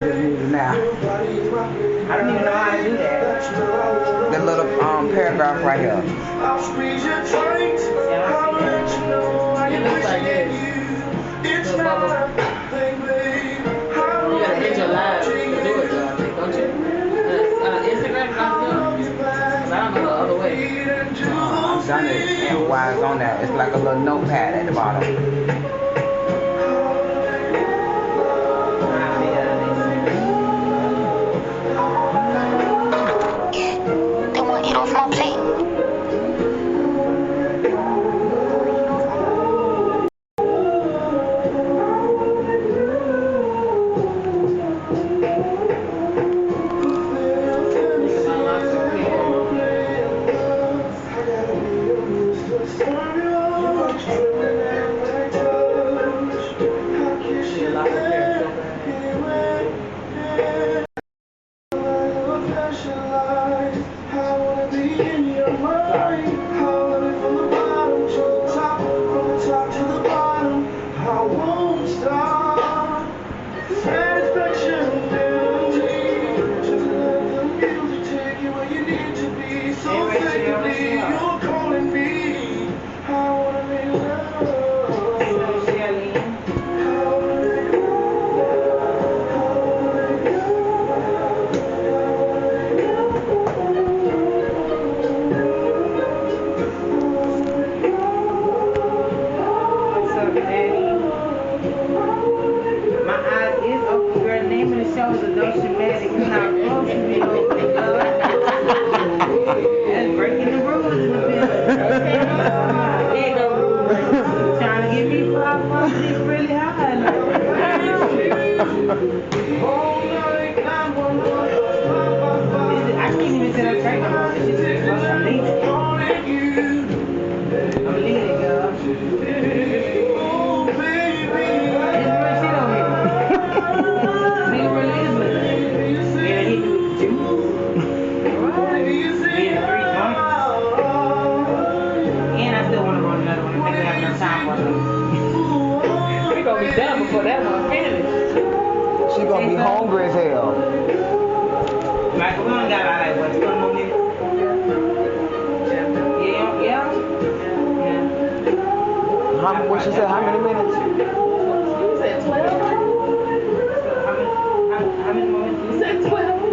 This music now. I don't even know how to do that. The little paragraph right here. It looks like this. The bubble. You gotta hit your live to do it though, I think, don't you? Instagram got to do it? 'Cause I don't know the other way. I've done it and while it's on there, it's like a little notepad at the bottom. They want to eat off my plate. Adoshiamatic is not supposed to be open, that's breaking the rules in the building. Trying to get me 5 months, it's really high. I can't even sit up straight no more. It's just I'm leaving. I'm leaving, girl. We gonna be done before that one finished. She gonna be hungry as hell. Like we only got like what, 20 more minutes? Yeah. What she said? How many minutes? You said 12? How many more minutes? You said 12? You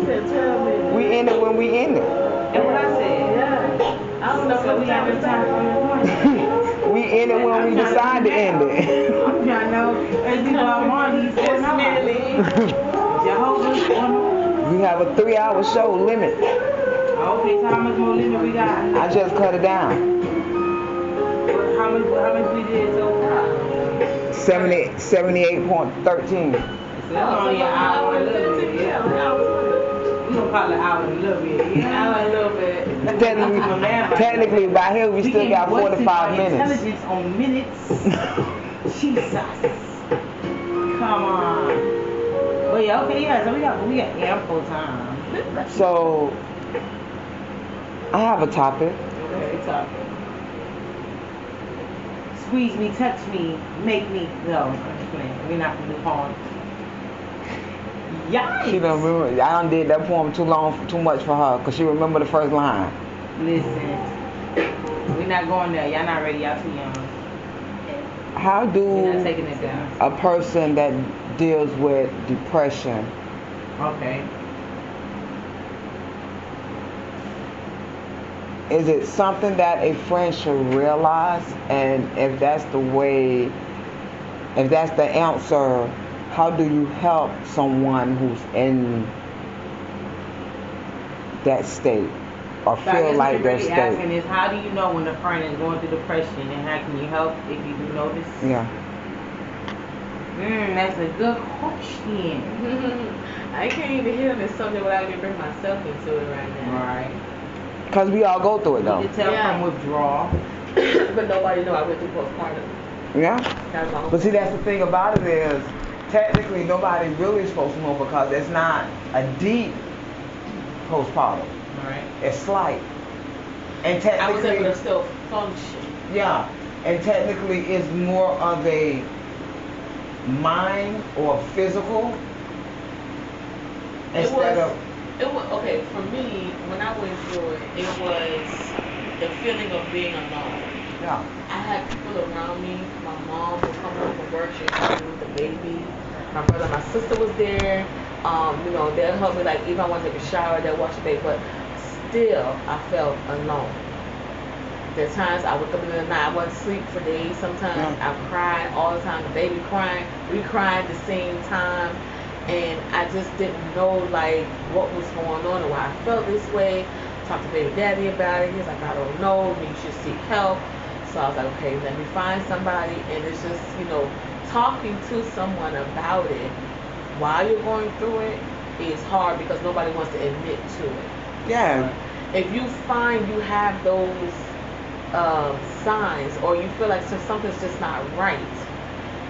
said 12 minutes. We end it when we end it. That's what I said. Yeah. I don't know So what we got time the time for the We end it when we decide to end it. I'm trying to know. As you know, I'm on these Jehovah's. We have a 3-hour show limit. Okay, so how much more limit we got? I just cut it down. How much we did so far? 78.13. So it's only an hour and a little bit. Yeah, we gonna call it an hour and a little bit. Yeah, Hour and a little bit. Technically, by here we still got 45 minutes. Intelligence on minutes. Jesus. Come on. Well, yeah, okay, yeah. So we got ample time. So I have a topic. Okay, topic. Squeeze me, touch me, make me. No, I'm just playing. We're not gonna do porn. Yikes. She don't remember. I done did that poem too much for her, cause she remember the first line. Listen, we're not going there. Y'all not ready. Y'all too young. How do We're not taking it down. a person that deals with depression Okay. is it something that a friend should realize? And if that's the way, if that's the answer, how do you help someone who's in that state or So I feel guess like what their you're really asking state? is, how do you know when a friend is going through depression, and how can you help if you do notice? Yeah. That's a good question. I can't even hit on this subject without even bring myself into it right now. Right. Because we all go through it You though. can tell Yeah. from withdrawal. But nobody knew I went through postpartum. Yeah. That was my whole But see, that's the thing about it is, technically nobody really is supposed to know because it's not a deep postpartum. Right. It's slight. And I was able technically, to still function. yeah, and technically it's more of a mind or physical Instead of It was okay for me when I went through it. It was the feeling of being alone. yeah. I had people around me. My mom would come home from work. She'd help me with the baby. My brother, my sister was there. They'll help me. Like even I want to take a shower, they'll watch the baby. But still, I felt alone. There's times I wake up in the night, I wouldn't sleep for days. Sometimes I cried all the time. The baby crying, we cried at the same time, and I just didn't know like what was going on and why I felt this way. Talked to baby daddy about it. He's like, I don't know. You should seek help. So I was like, okay, let me find somebody. And it's just talking to someone about it while you're going through it is hard because nobody wants to admit to it. Yeah. If you find you have those signs or you feel like something's just not right,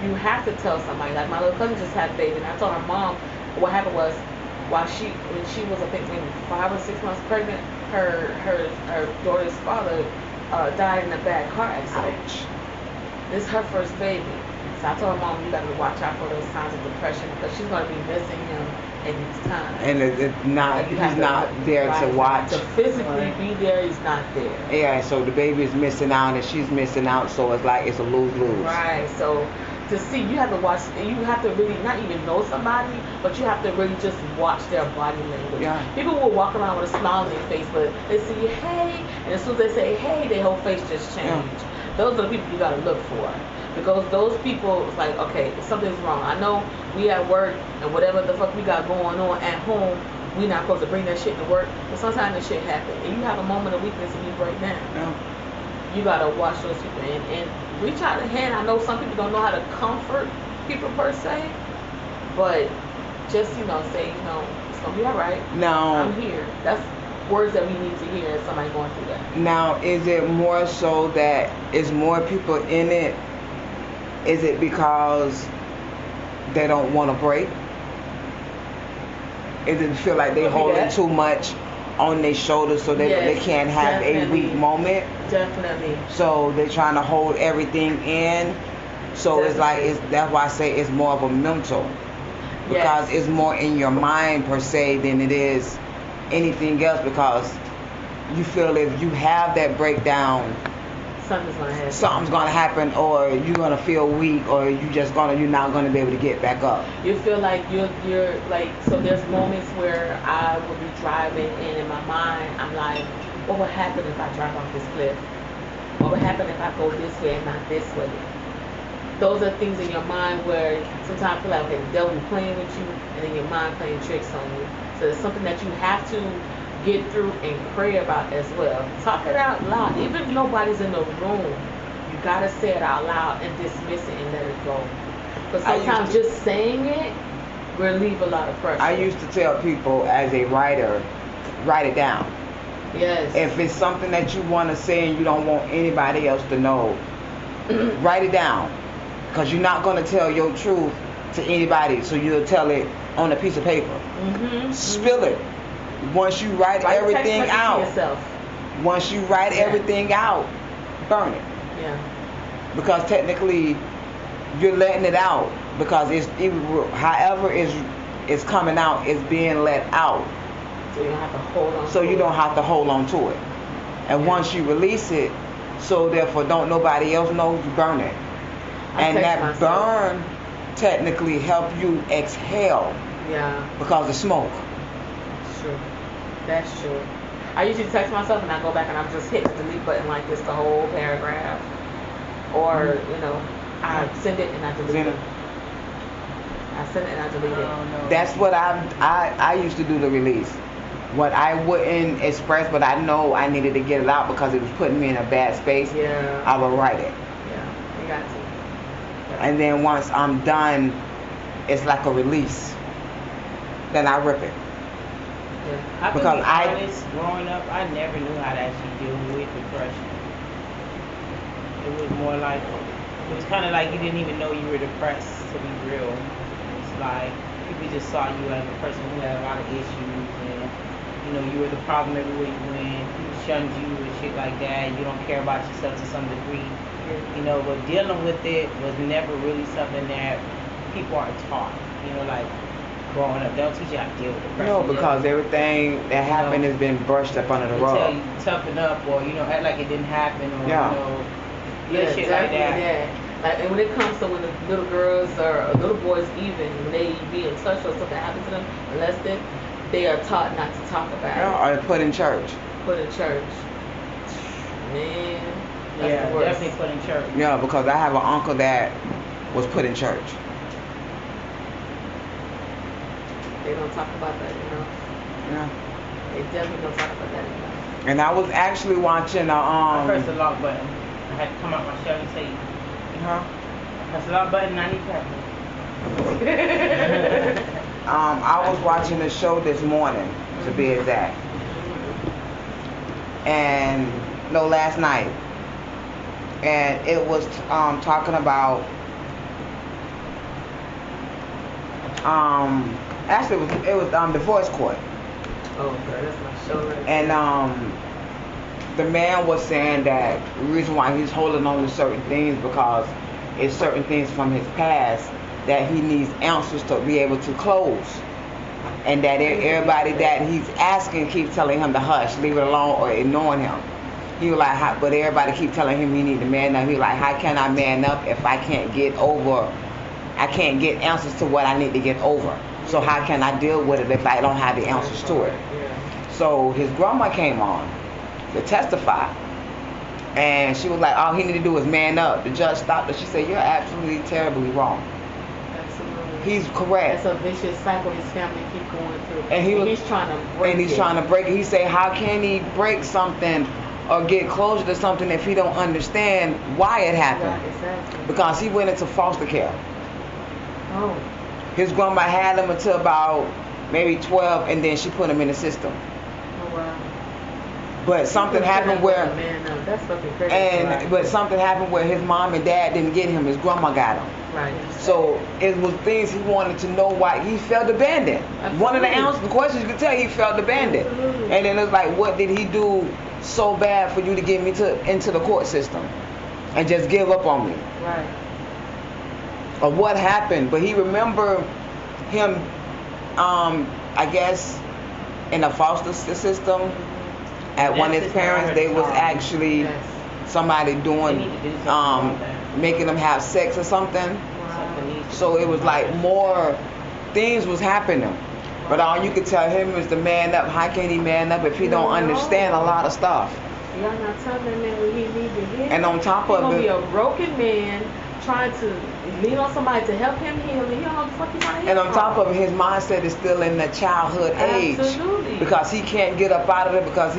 you have to tell somebody. Like my little cousin just had a baby, and I told her mom what happened was when she was I think maybe 5 or 6 months pregnant, her daughter's father died in a bad car accident. Ouch. This is her first baby. So I told her mom, you got to watch out for those signs of depression because she's going to be missing him in these times. And it's not, He's not there to watch. To physically be there, he's not there. Yeah, so the baby is missing out and she's missing out, so it's like it's a lose-lose. Right, so to see, you have to watch, you have to really not even know somebody, but you have to really just watch their body language. Yeah. People will walk around with a smile on their face, but they see, hey, and as soon as they say, hey, their whole face just changed. Yeah. Those are the people you got to look for. Because those people, it's like, okay, something's wrong. I know we at work and whatever the fuck we got going on at home, we not supposed to bring that shit to work. But sometimes that shit happens. And you have a moment of weakness and you break down. Yeah. You got to watch those people and reach out a hand. I know some people don't know how to comfort people per se. But just, say, it's going to be all right. Now, I'm here. That's words that we need to hear as somebody going through that. Now, is it more so that it's more people in it? Is it because they don't want to break? Is it feel like they holding too much on their shoulders so they can't have a weak moment? Definitely. So they're trying to hold everything in. So it's like that's why I say it's more of a mental. Because it's more in your mind per se than it is anything else, because you feel if you have that breakdown, something's gonna happen, or you're gonna feel weak, or you're not gonna be able to get back up. You feel like you're like, so there's moments where I will be driving and in my mind I'm like, what would happen if I drive off this cliff? What would happen if I go this way and not this way? Those are things in your mind where sometimes I feel like, okay, the devil be playing with you and then your mind playing tricks on you. So it's something that you have to get through and pray about as well. Talk it out loud. Even if nobody's in the room, you gotta say it out loud and dismiss it and let it go. But sometimes just saying it relieve a lot of pressure. I used to tell people as a writer, write it down. Yes. If it's something that you want to say and you don't want anybody else to know, write it down. Because you're not going to tell your truth to anybody, so you'll tell it on a piece of paper. Spill it. Once you write everything out, once you write everything out, burn it. Yeah. Because technically, you're letting it out. Because however it's coming out, it's being let out. So you don't have to hold on. So you don't have to hold on to it. And once you release it, so therefore don't nobody else know, you burn it. And that burn technically help you exhale. Yeah. Because of smoke. True. That's true. I usually text myself and I go back and I'm just hitting the delete button like this the whole paragraph. Or, I send it and I delete it. I send it and I delete it. That's what I used to do, the release. What I wouldn't express, but I know I needed to get it out because it was putting me in a bad space. Yeah. I would write it. Yeah, you got to. And then once I'm done, it's like a release. Then I rip it. Yeah. Because growing up, I never knew how to actually deal with depression. It was more like, it was kind of like you didn't even know you were depressed, to be real. It's like people just saw you as a person who had a lot of issues, and you were the problem everywhere you went. People shunned you and shit like that. You don't care about yourself to some degree. But dealing with it was never really something that people are taught. Like growing up. They don't teach you how to deal with depression. No, because everything that happened has been brushed up under the They tell rug. you toughen up, or act like it didn't happen, or Yeah. Yeah, shit like that. yeah. Like, and when it comes to when the little girls or little boys, even when they be in touch or something happens to them, molested, they are taught not to talk about Yeah, it. or put in church. Put in church. Man, that's Yeah, the worst. definitely put in church. Yeah, because I have an uncle that was put in church. They don't talk about that enough. Yeah. They definitely don't talk about that enough. And I was actually watching I pressed the lock button. I had to come out my shell and tell you. huh? Press the lock button. I need pepper. I was watching a show this morning, to be exact. And no, last night. And it was talking about actually it was divorce court. Oh, okay, that's my show right And there. the man was saying that the reason why he's holding on to certain things because it's certain things from his past that he needs answers to be able to close. And that everybody that he's asking keeps telling him to hush, leave it alone, or ignoring him. He was like, but everybody keep telling him he need to man up. He was like, how can I man up if I can't get answers to what I need to get over? So how can I deal with it if I don't have the answers to it? Yeah. So his grandma came on to testify. And she was like, all he need to do is man up. The judge stopped her. She said, you're absolutely terribly wrong. Absolutely. He's correct. That's a vicious cycle his family keep going through. And he's trying to break it. trying to break it. He said, how can he break something or get closure to something if he don't understand why it happened? Right, exactly. Because he went into foster care. Oh. His grandma had him until about maybe 12, and then she put him in the system. Oh, wow. But something happened where, that's fucking crazy. but something happened where his mom and dad didn't get him. His grandma got him. Right. So it was things he wanted to know why he felt abandoned. Absolutely. One of the answers, the questions you could tell he felt abandoned. Absolutely. And then it's like, what did he do so bad for you to get me into the court system and just give up on me? Right. Or what happened? But he remembered him, I guess, in a foster system. At one of his parents, they was actually somebody doing, making them have sex or something. Wow. So it was like more things was happening. But all you could tell him is to man up. How can he man up if he don't understand a lot of stuff? Y'all not telling that man what he need to hear. And on top He of gonna it, be a broken man trying to lean on somebody to help him heal, and he don't know what the fuck he's trying to heal. and on top of it, his mindset is still in the childhood age. Absolutely. Because he can't get up out of it because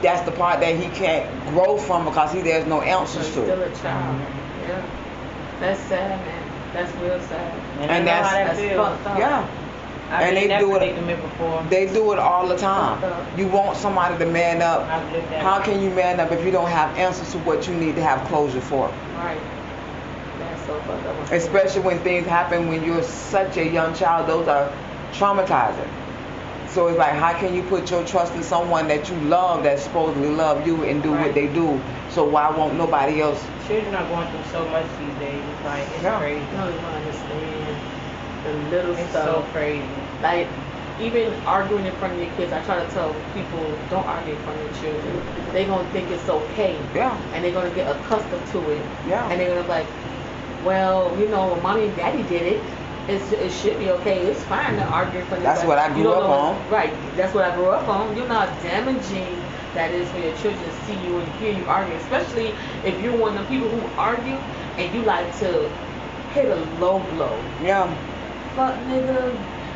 that's the part that he can't grow from because there's no answers He's to still it. a child. Yeah. That's sad, man. That's real sad. And that's fucked up. Yeah. And they do it. before. They do it all the time. You want somebody to man up. How can you man up if you don't have answers to what you need to have closure for? Right. That's so fucked up. Especially when things happen when you're such a young child. Those are traumatizing. So it's like, how can you put your trust in someone that you love, that supposedly love you and do what they do? So why won't nobody else? Children are going through so much these days. It's like, it's crazy. You don't even understand the little It's stuff. so crazy. Like, even arguing in front of your kids, I try to tell people, don't argue in front of your children. They're going to think it's okay. Yeah. And they're going to get accustomed to it. Yeah. And they're going to be like, well, when mommy and daddy did it, it should be okay. It's fine to argue in front of That's what I grew up on. Right. That's what I grew up on. You know how damaging that is for your children to see you and hear you argue. Especially if you're one of the people who argue and you like to hit a low blow. Yeah. Fuck nigga,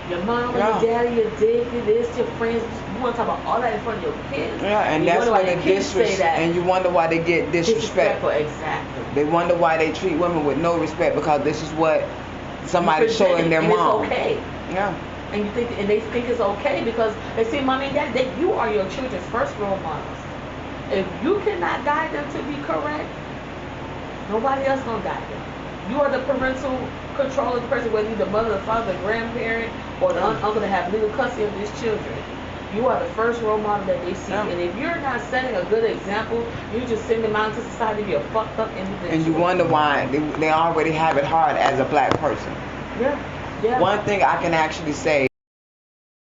your mom and your daddy, your dick, this, your friends. You want to talk about all that in front of your kids? Yeah, and you that's why when the disrespect. And you wonder why they get disrespectful. Exactly. They wonder why they treat women with no respect because this is what somebody's showing their mom. It's okay. Yeah. And they think it's okay because they see mommy and daddy. You are your children's first role models. If you cannot guide them to be correct, nobody else gonna guide them. You are the parental control of the person, whether you're the mother, the father, the grandparent, or the uncle that have legal custody of these children. You are the first role model that they see. Yeah. And if you're not setting a good example, you just send them out into society to be a fucked up individual. And you wonder why they already have it hard as a black person. Yeah. Yeah. One thing I can actually say